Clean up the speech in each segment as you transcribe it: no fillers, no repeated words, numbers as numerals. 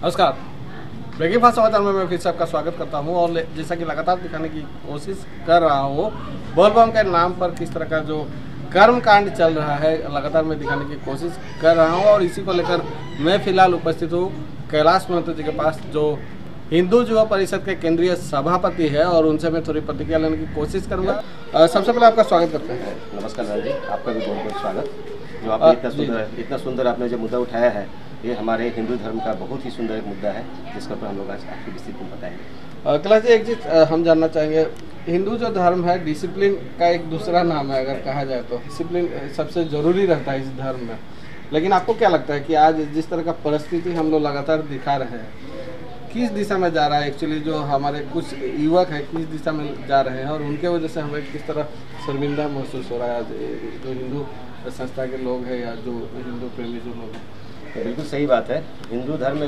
नमस्कार। Breaking fast समाचार में मैं फिर से आपका स्वागत करता हूं और जैसा कि लगातार दिखाने की कोशिश कर रहा हूं, बोलबम के नाम पर किस तरह का जो कर्मकांड चल रहा है लगातार मैं दिखाने की कोशिश कर रहा हूं। और इसी को लेकर मैं फिलहाल उपस्थित हूं कैलाश महतो जी के पास, जो हिंदू युवा परिषद के केंद्रीय सभापति है, और उनसे मैं थोड़ी प्रतिक्रिया लेने की कोशिश करूँगा। सबसे पहले आपका स्वागत करते हैं। नमस्कार लाल जी, आपका भी बहुत बहुत स्वागत। जो आपने इतना सुंदर आपने जो मुद्दा उठाया है, ये हमारे हिंदू धर्म का बहुत ही सुंदर एक मुद्दा है, जिसके ऊपर हम लोग आज आपकी विस्तृत में बताएंगे। कैलाश जी, एक चीज़ हम जानना चाहेंगे, हिंदू जो धर्म है डिसिप्लिन का एक दूसरा नाम है, अगर कहा जाए तो डिसिप्लिन सबसे ज़रूरी रहता है इस धर्म में। लेकिन आपको क्या लगता है कि आज जिस तरह का परिस्थिति हम लोग लगातार दिखा रहे हैं, किस दिशा में जा रहा है एक्चुअली जो हमारे कुछ युवक है, किस दिशा में जा रहे हैं, और उनके वजह से हमें किस तरह शर्मिंदा महसूस हो रहा है जो हिंदू संस्था के लोग हैं या जो हिंदू प्रेमी जो लोग हैं? बिल्कुल सही बात है। हिंदू धर्म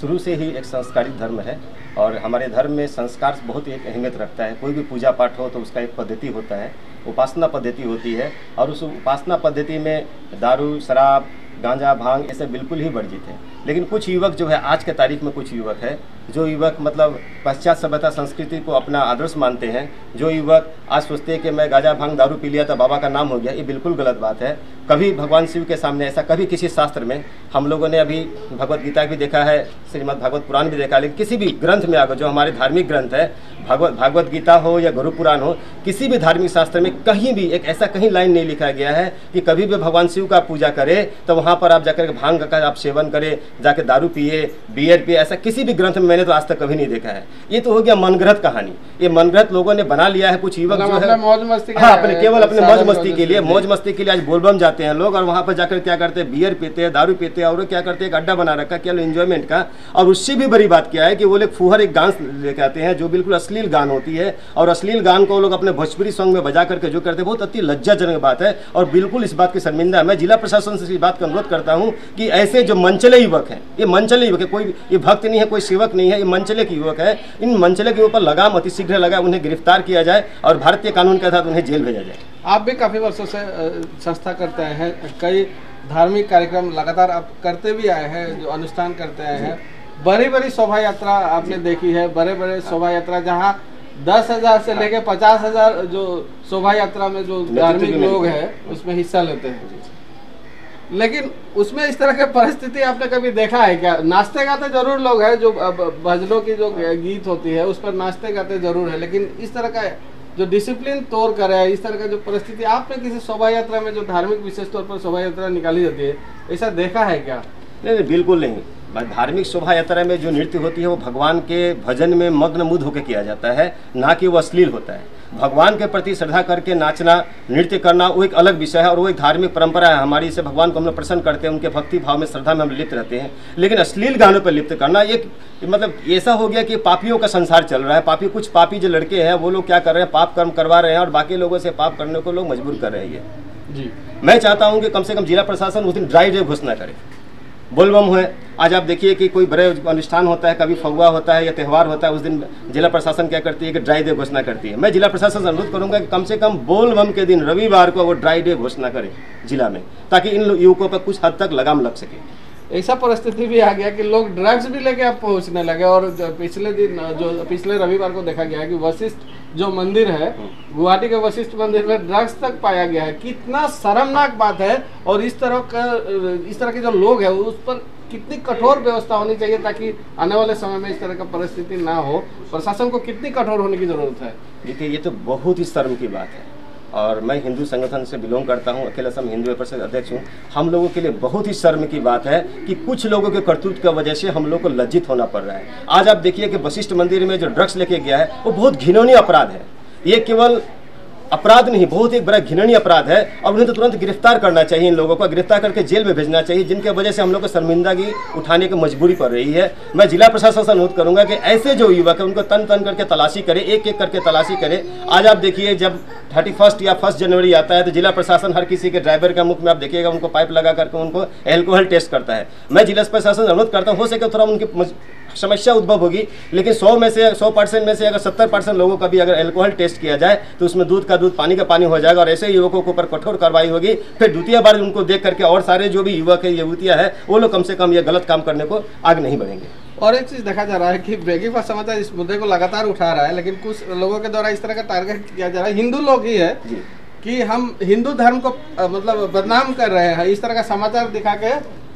शुरू से ही एक संस्कारित धर्म है, और हमारे धर्म में संस्कार बहुत एक अहमियत रखता है। कोई भी पूजा पाठ हो तो उसका एक पद्धति होता है, उपासना पद्धति होती है, और उस उपासना पद्धति में दारू, शराब, गांजा, भांग ऐसे बिल्कुल ही वर्जित है। लेकिन कुछ युवक जो है, आज के तारीख में कुछ युवक है, जो युवक मतलब पश्चात सभ्यता संस्कृति को अपना आदर्श मानते हैं, जो युवक आज सोचते हैं कि मैं गांजा भांग दारू पी लिया तो बाबा का नाम हो गया, ये बिल्कुल गलत बात है। कभी भगवान शिव के सामने ऐसा कभी किसी शास्त्र में, हम लोगों ने अभी भगवत गीता भी देखा है, श्रीमद् भागवत पुराण भी देखा है, लेकिन किसी भी ग्रंथ में आकर जो हमारे धार्मिक ग्रंथ है, भागवत गीता हो या गुरु पुराण हो, किसी भी धार्मिक शास्त्र में कहीं भी एक ऐसा कहीं लाइन नहीं लिखा गया है कि कभी भी भगवान शिव का पूजा करें तो वहाँ पर आप जाकर भांग का आप सेवन करें, जाके दारू पिए, बियर पिए, ऐसा किसी भी ग्रंथ में मैंने तो आज तक कभी नहीं देखा है। ये तो हो गया मनगढ़ंत कहानी, ये मनगढ़ंत लोगों ने बना लिया है। कुछ युवक जो है मौज मस्ती, हाँ, अपने केवल अपने मौज मस्ती के लिए, मौज मस्ती के लिए आज बोलबम जाते हैं लोग, और वहाँ पर जाकर क्या करते हैं, बियर पीते हैं, दारू पीते हैं, और क्या करते हैं, एक अड्डा बना रखा केवल एंजॉयमेंट का। और उससे भी बड़ी बात क्या है कि वो लोग फुहर एक गान लेके आते हैं जो बिल्कुल अश्लील गान होती है, और अश्लील गान को लोग अपने भोजपुरी सॉन्ग में बजा करके जो करते हैं, बहुत अति लज्जाजनक बात है। और बिल्कुल इस बात की शर्मिंदा है। मैं जिला प्रशासन से इस बात का अनुरोध करता हूँ कि ऐसे जो मनचले युवक हैं, ये मनचले युवक है, कोई ये भक्त नहीं है, कोई सेवक नहीं है, ये मनचले के युवक है, इन मनचले के ऊपर लगाम अति शीघ्र लगाए, उन्हें गिरफ्तार किया जाए और भारतीय कानून के तहत उन्हें जेल भेजा जाए। आप भी काफ़ी वर्षों से संस्था करते हैं, कई धार्मिक कार्यक्रम लगातार आप करते भी आए हैं, जो अनुष्ठान करते आए हैं। बड़ी बड़ी शोभा यात्रा आपने देखी है, बड़े बड़े शोभा यात्रा जहाँ 10,000 से लेकर 50,000 जो शोभा यात्रा में जो धार्मिक लोग हैं उसमें हिस्सा लेते हैं। लेकिन उसमें इस तरह की परिस्थिति आपने कभी देखा है क्या? नाचते गाते जरूर लोग हैं, जो भजनों की जो गीत होती है उस पर नाचते गाते जरूर है, लेकिन इस तरह का जो डिसिप्लिन तोड़ कर है, इस तरह का जो परिस्थिति आपने किसी शोभा यात्रा में, जो धार्मिक विशेष तौर पर शोभा यात्रा निकाली जाती है, ऐसा देखा है क्या? नहीं, बिल्कुल नहीं। धार्मिक शोभा यात्रा में जो नृत्य होती है वो भगवान के भजन में मग्न मुद होकर किया जाता है, ना कि वो अश्लील होता है। भगवान के प्रति श्रद्धा करके नाचना, नृत्य करना वो एक अलग विषय है, और वो एक धार्मिक परंपरा है हमारी। इससे भगवान को हम लोग प्रसन्न करते हैं, उनके भक्ति भाव में, श्रद्धा में हम लिप्त रहते हैं। लेकिन अश्लील गानों पर लिप्त करना एक मतलब ऐसा हो गया कि पापियों का संसार चल रहा है। कुछ पापी जो लड़के हैं वो लोग क्या कर रहे हैं, पाप कर्म करवा रहे हैं, और बाकी लोगों से पाप करने को लोग मजबूर कर रहे हैं जी। मैं चाहता हूँ कि कम से कम जिला प्रशासन उस दिन ड्राई डे घोषणा करे। बोलबम है, आज आप देखिए कि कोई बड़े अनुष्ठान होता है, कभी फगुआ होता है या त्यौहार होता है, उस दिन जिला प्रशासन क्या करती है कि ड्राई डे घोषणा करती है। मैं जिला प्रशासन से अनुरोध करूंगा कि कम से कम बोलबम के दिन रविवार को वो ड्राई डे घोषणा करे जिला में, ताकि इन युवकों पर कुछ हद तक लगाम लग सके। ऐसा परिस्थिति भी आ गया कि लोग ड्रग्स भी लेके आप पहुंचने लगे, और पिछले रविवार को देखा गया कि वशिष्ठ जो मंदिर है, गुवाहाटी के वशिष्ठ मंदिर में ड्रग्स तक पाया गया है। कितना शर्मनाक बात है, और इस तरह के जो लोग हैं उस पर कितनी कठोर व्यवस्था होनी चाहिए ताकि आने वाले समय में इस तरह का परिस्थिति ना हो। प्रशासन को कितनी कठोर होने की जरूरत है? देखिए, ये तो बहुत ही शर्म की बात है, और मैं हिंदू संगठन से बिलोंग करता हूँ, अखिल असम हिंदू परिषद अध्यक्ष हूँ। हम लोगों के लिए बहुत ही शर्म की बात है कि कुछ लोगों के करतूत की वजह से हम लोग को लज्जित होना पड़ रहा है। आज आप देखिए कि वशिष्ठ मंदिर में जो ड्रग्स लेके गया है वो बहुत घिनौनी अपराध है। ये केवल अपराध नहीं, बहुत एक बड़ा घिनौनी अपराध है, और उन्हें तो तुरंत गिरफ्तार करना चाहिए। इन लोगों को गिरफ्तार करके जेल में भेजना चाहिए, जिनके वजह से हम लोग को शर्मिंदगी उठाने की मजबूरी पड़ रही है। मैं जिला प्रशासन से अनुरोध करूंगा कि ऐसे जो युवक है उनको तन तन करके तलाशी करे, एक एक करके तलाशी करे। आज आप देखिए, जब 31 या 1 जनवरी आता है तो जिला प्रशासन हर किसी के ड्राइवर का मुख में आप देखिएगा उनको पाइप लगा करके उनको एल्कोहल टेस्ट करता है। मैं जिला प्रशासन से अनुरोध करता हूँ, हो सके थोड़ा उनकी समस्या उद्भव होगी, लेकिन 100% में से अगर 70% लोगों का भी अगर एल्कोहल टेस्ट किया जाए तो उसमें दूध का दूध, पानी का पानी हो जाएगा, और ऐसे युवकों के ऊपर कठोर कार्रवाई होगी। फिर द्वितीय बार उनको देख करके और सारे जो भी युवक है, युवतियाँ हैं, वो लोग कम से कम ये गलत काम करने को आगे नहीं बढ़ेंगे। और एक चीज़ देखा जा रहा है कि ब्रेकिंग समाचार इस मुद्दे को लगातार उठा रहा है, लेकिन कुछ लोगों के द्वारा इस तरह का टारगेट किया जा रहा है, हिंदू लोग ही है कि हम हिंदू धर्म को मतलब बदनाम कर रहे हैं, इस तरह का समाचार दिखा के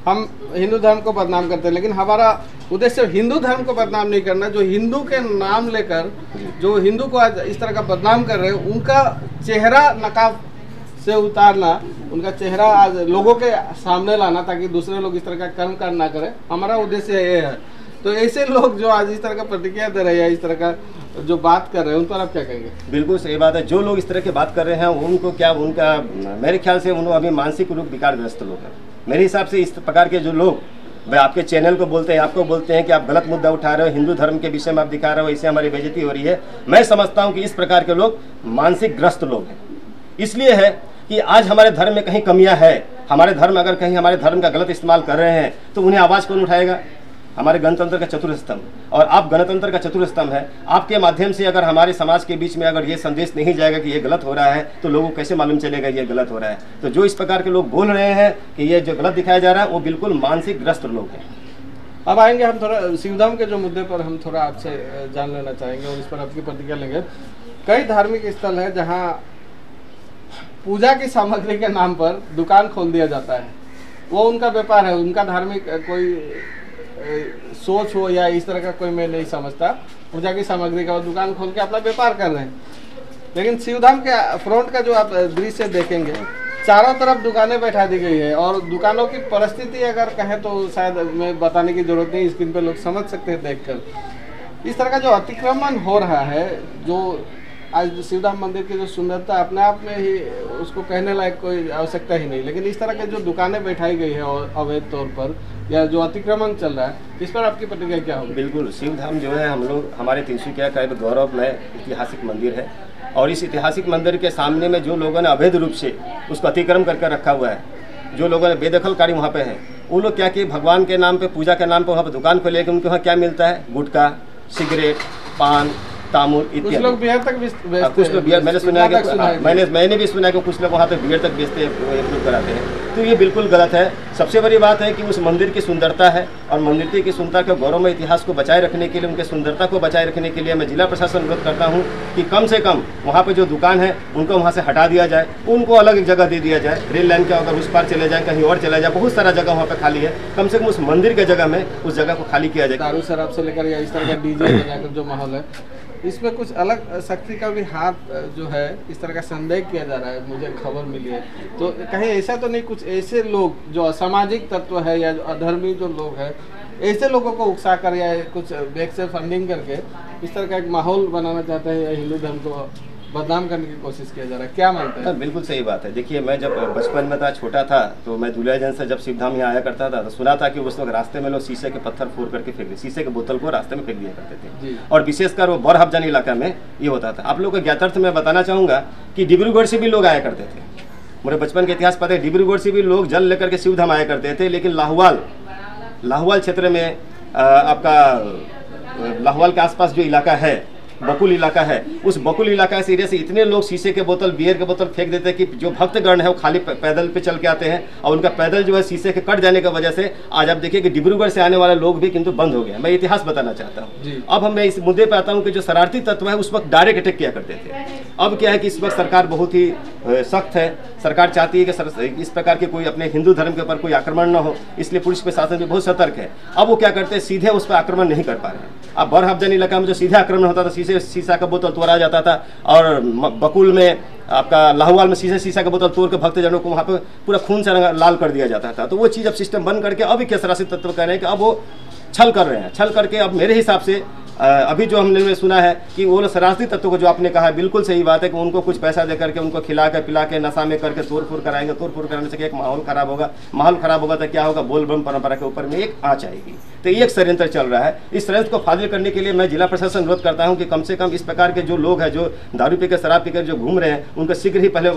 हम हिंदू धर्म को बदनाम करते हैं। लेकिन हमारा उद्देश्य हिंदू धर्म को बदनाम नहीं करना, जो हिंदू के नाम लेकर जो हिंदू को आज इस तरह का बदनाम कर रहे हैं उनका चेहरा नकाब से उतारना, उनका चेहरा आज लोगों के सामने लाना ताकि दूसरे लोग इस तरह का कर्म कांड ना करें, हमारा उद्देश्य ये है। तो ऐसे लोग जो आज इस तरह का प्रतिक्रिया दे रहे हैं, इस तरह का जो बात कर रहे हैं, उन पर आप क्या कहेंगे? बिल्कुल सही बात है। जो लोग इस तरह की बात कर रहे हैं उनको क्या, उनका मेरे ख्याल से उन्होंने अभी मानसिक रूप विकारग्रस्त लोग हैं। मेरे हिसाब से इस प्रकार के जो लोग भाई आपके चैनल को बोलते हैं, आपको बोलते हैं कि आप गलत मुद्दा उठा रहे हो, हिंदू धर्म के विषय में आप दिखा रहे हो, इससे हमारी बेइज्जती हो रही है। मैं समझता हूँ कि इस प्रकार के लोग मानसिक ग्रस्त लोग हैं। इसलिए है कि आज हमारे धर्म में कहीं कमियां है, हमारे धर्म अगर कहीं हमारे धर्म का गलत इस्तेमाल कर रहे हैं तो उन्हें आवाज़ कौन उठाएगा? हमारे गणतंत्र का चतुर्थ स्तंभ, और आप गणतंत्र का चतुर्थ स्तंभ है, आपके माध्यम से अगर हमारे समाज के बीच में अगर ये संदेश नहीं जाएगा कि ये गलत हो रहा है तो लोगों को कैसे मालूम चलेगा ये गलत हो रहा है? तो जो इस प्रकार के लोग बोल रहे हैं कि ये जो गलत दिखाया जा रहा है वो बिल्कुल मानसिक ग्रस्त लोग हैं। अब आएंगे हम थोड़ा शिवधाम के जो मुद्दे पर हम थोड़ा आपसे जान लेना चाहेंगे और इस पर आपकी प्रतिक्रिया लेंगे। कई धार्मिक स्थल है जहाँ पूजा की सामग्री के नाम पर दुकान खोल दिया जाता है, वो उनका व्यापार है, उनका धार्मिक कोई सोच हो या इस तरह का कोई मैं नहीं समझता। पूजा की सामग्री का वो दुकान खोल के अपना व्यापार कर रहे हैं। लेकिन शिवधाम के फ्रंट का जो आप दृश्य देखेंगे, चारों तरफ दुकानें बैठा दी गई है और दुकानों की परिस्थिति अगर कहें तो शायद मैं बताने की जरूरत नहीं, स्क्रीन पर लोग समझ सकते हैं देखकर। इस तरह का जो अतिक्रमण हो रहा है, जो आज शिवधाम मंदिर की जो सुंदरता अपने आप में ही उसको कहने लायक कोई आवश्यकता ही नहीं, लेकिन इस तरह के जो दुकानें बैठाई गई है और अवैध तौर पर या जो अतिक्रमण चल रहा है, इस पर आपकी प्रतिक्रिया क्या होगी? बिल्कुल, शिवधाम जो है हम लोग हमारे तिनसुकिया का एक गौरवमय ऐतिहासिक मंदिर है और इस ऐतिहासिक मंदिर के सामने में जो लोगों ने अवैध रूप से उसको अतिक्रमण करके रखा हुआ है, जो लोगों ने बेदखलकारी वहाँ पे है, वो लोग क्या कि भगवान के नाम पे, पूजा के नाम पे वहाँ पे दुकान खोले कि उनके वहाँ क्या मिलता है? गुटखा, सिगरेट, पान, तामुल इत्यादि। कुछ लोग बियर तक बेचते हैं, कुछ लोग बियर, मैंने सुना है कि मैंने भी सुना है कि कुछ लोग वहाँ पे बियर तक बेचते हैं, उपयोग कराते हैं। तो ये बिल्कुल गलत है। सबसे बड़ी बात है कि उस मंदिर की सुंदरता है और मंदिर की सुंदरता के गौरवमय इतिहास को बचाए रखने के लिए, उनके सुंदरता को बचाए रखने के लिए मैं जिला प्रशासन अनुरोध करता हूँ कि कम से कम वहाँ पर जो दुकान है उनको वहाँ से हटा दिया जाए, उनको अलग एक जगह दे दिया जाए। रेल लाइन के अगर उस पार चले जाए, कहीं और चला जाए, बहुत सारा जगह वहाँ पर खाली है, कम से कम उस मंदिर के जगह में उस जगह को खाली किया जाए। दारू शराब से लेकर या इस तरह का डीजे बजाकर जो माहौल है, इसमें कुछ अलग शक्ति का भी हाथ जो है, इस तरह का संदेह किया जा रहा है, मुझे खबर मिली है। तो कहीं ऐसा तो नहीं कुछ ऐसे लोग जो असामाजिक तत्व है या जो अधर्मी जो लोग हैं, ऐसे लोगों को उकसा कर या कुछ बैक से फंडिंग करके इस तरह का एक माहौल बनाना चाहते हैं या हिंदू धर्म को बदनाम करने की कोशिश किया जा रहा है, क्या मानते हैं? बिल्कुल सही बात है। देखिए, मैं जब बचपन में था, छोटा था, तो मैं दुलियाजन से जब शिवधाम यहाँ आया करता था तो सुना था कि उस वक्त रास्ते में लोग शीशे के पत्थर फोड़ करके फेंक दिए, शीशे के बोतल को रास्ते में फेंक दिया करते थे। और विशेषकर वो बरहफजान इलाका में ये होता था। आप लोग को ज्ञातार्थ में बताना चाहूँगा कि डिब्रूगढ़ से भी लोग आया करते थे। मेरे बचपन के इतिहास पता है, डिब्रूगढ़ से भी लोग जल लेकर के शिवधाम आया करते थे। लेकिन लाहौल क्षेत्र में आपका लाहौल के आसपास जो इलाका है, बकुल इलाका है, उस बकुल इलाका से एरिया से इतने लोग शीशे के बोतल, बियर के बोतल फेंक देते हैं कि जो भक्तगण है वो खाली पैदल पे चल के आते हैं और उनका पैदल जो है शीशे के कट जाने की वजह से आज आप देखिए कि डिब्रूगढ़ से आने वाले लोग भी किंतु बंद हो गए। मैं इतिहास बताना चाहता हूँ। अब मैं इस मुद्दे पर आता हूँ कि जो शरारती तत्व है उस वक्त डायरेक्ट अटैक किया करते थे। अब क्या है कि इस वक्त सरकार बहुत ही सख्त है। सरकार चाहती है कि इस प्रकार के कोई अपने हिंदू धर्म के ऊपर कोई आक्रमण न हो, इसलिए पुलिस प्रशासन भी बहुत सतर्क है। अब वो क्या करते हैं, सीधे उस पर आक्रमण नहीं कर पा रहे हैं। अब बरहफजान इलाका में जो सीधे आक्रमण होता था, शीशा का बोतल तोड़ा जाता था, और बकुल में आपका लाहौल में शीशा का बोतल तोड़ के भक्तजनों को वहाँ पे पूरा खून से लाल कर दिया जाता था। तो वो चीज़ अब सिस्टम बंद करके अब क्या शरारती तत्व कह रहे हैं कि अब वो छल कर रहे हैं। छल करके अब मेरे हिसाब से अभी जो हमने सुना है कि वो लोग शरारती तत्व को जो आपने कहा है, बिल्कुल सही बात है कि उनको कुछ पैसा दे करके उनको खिला के पिला के नशा में करके तोड़ फोड़ कराएंगे। तोड़ फोड़ कराने से एक माहौल खराब होगा। माहौल खराब होगा तो क्या होगा, बोल बम परंपरा के ऊपर में एक आँच आएगी। तो ये एक षड्यंत्र चल रहा है। इस षड्यंत्र को फाजिल करने के लिए मैं जिला प्रशासन अनुरोध करता हूँ कि कम से कम इस प्रकार के जो लोग हैं, जो दारू पीकर शराब पीकर जो घूम रहे हैं, उनको शीघ्र ही पहले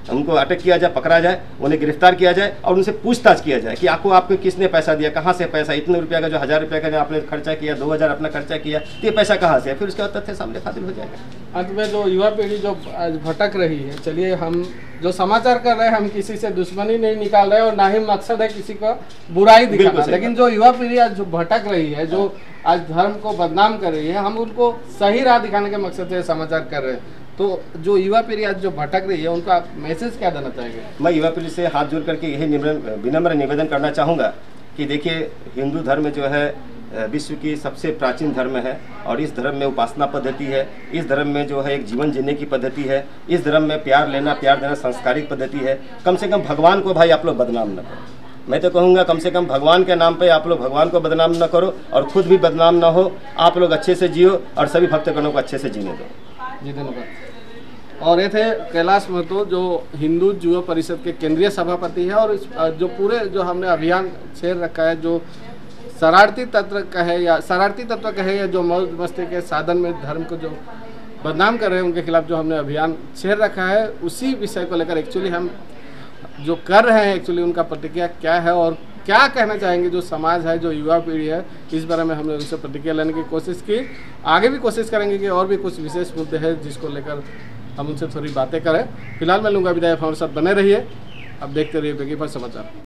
उनको अटक किया जाए, पकड़ा जाए, उन्हें गिरफ्तार किया जाए और उनसे पूछताछ किया जाए कि आपको किसने पैसा दिया, कहाँ से पैसा, इतने रुपया का जो 1000 रुपये का आपने खर्चा किया, 2000 अपना खर्चा किया, तो ये पैसा कहाँ से है, फिर उसके बाद तथ्य सामने फाजिल हो जाएगा। अंत में जो युवा पीढ़ी जो आज भटक रही है, चलिए हम जो समाचार कर रहे हैं, हम किसी से दुश्मनी नहीं निकाल रहे और ना ही मकसद है किसी का बुराई दिखाना, लेकिन जो युवा पीढ़ी आज जो भटक रही है, जो आज धर्म को बदनाम कर रही है, हम उनको सही राह दिखाने के मकसद से समाचार कर रहे हैं। तो जो युवा पीढ़ी आज जो भटक रही है, उनका मैसेज क्या देना चाहेंगे? मैं युवा पीढ़ी से हाथ जोड़ करके यही विनम्र निवेदन करना चाहूँगा कि देखिए, हिंदू धर्म जो है विश्व की सबसे प्राचीन धर्म है और इस धर्म में उपासना पद्धति है, इस धर्म में जो है एक जीवन जीने की पद्धति है, इस धर्म में प्यार लेना प्यार देना संस्कारिक पद्धति है। कम से कम भगवान को भाई आप लोग बदनाम न करो। मैं तो कहूँगा कम से कम भगवान के नाम पे आप लोग भगवान को बदनाम न करो और खुद भी बदनाम न हो। आप लोग अच्छे से जियो और सभी भक्तगणों को अच्छे से जीने दो। जी धन्यवाद। और ये थे कैलाश महतो, जो हिंदू युवा परिषद के केंद्रीय सभापति है और इस जो पूरे जो हमने अभियान छेड़ रखा है, जो शरारती तत्व कहे या जो मौज मस्ती के साधन में धर्म को जो बदनाम कर रहे हैं, उनके खिलाफ जो हमने अभियान छेड़ रखा है, उसी विषय को लेकर एक्चुअली हम जो कर रहे हैं, एक्चुअली उनका प्रतिक्रिया क्या है और क्या कहना चाहेंगे जो समाज है, जो युवा पीढ़ी है, इस बारे में हमने उनसे प्रतिक्रिया लेने की कोशिश की। आगे भी कोशिश करेंगे कि और भी कुछ विशेष मुद्दे हैं जिसको लेकर हम उनसे थोड़ी बातें करें। फिलहाल मैं लूँगा विदाई, हमारे साथ बने रहिए। अब देखते रहिए बेगी पर समाचार।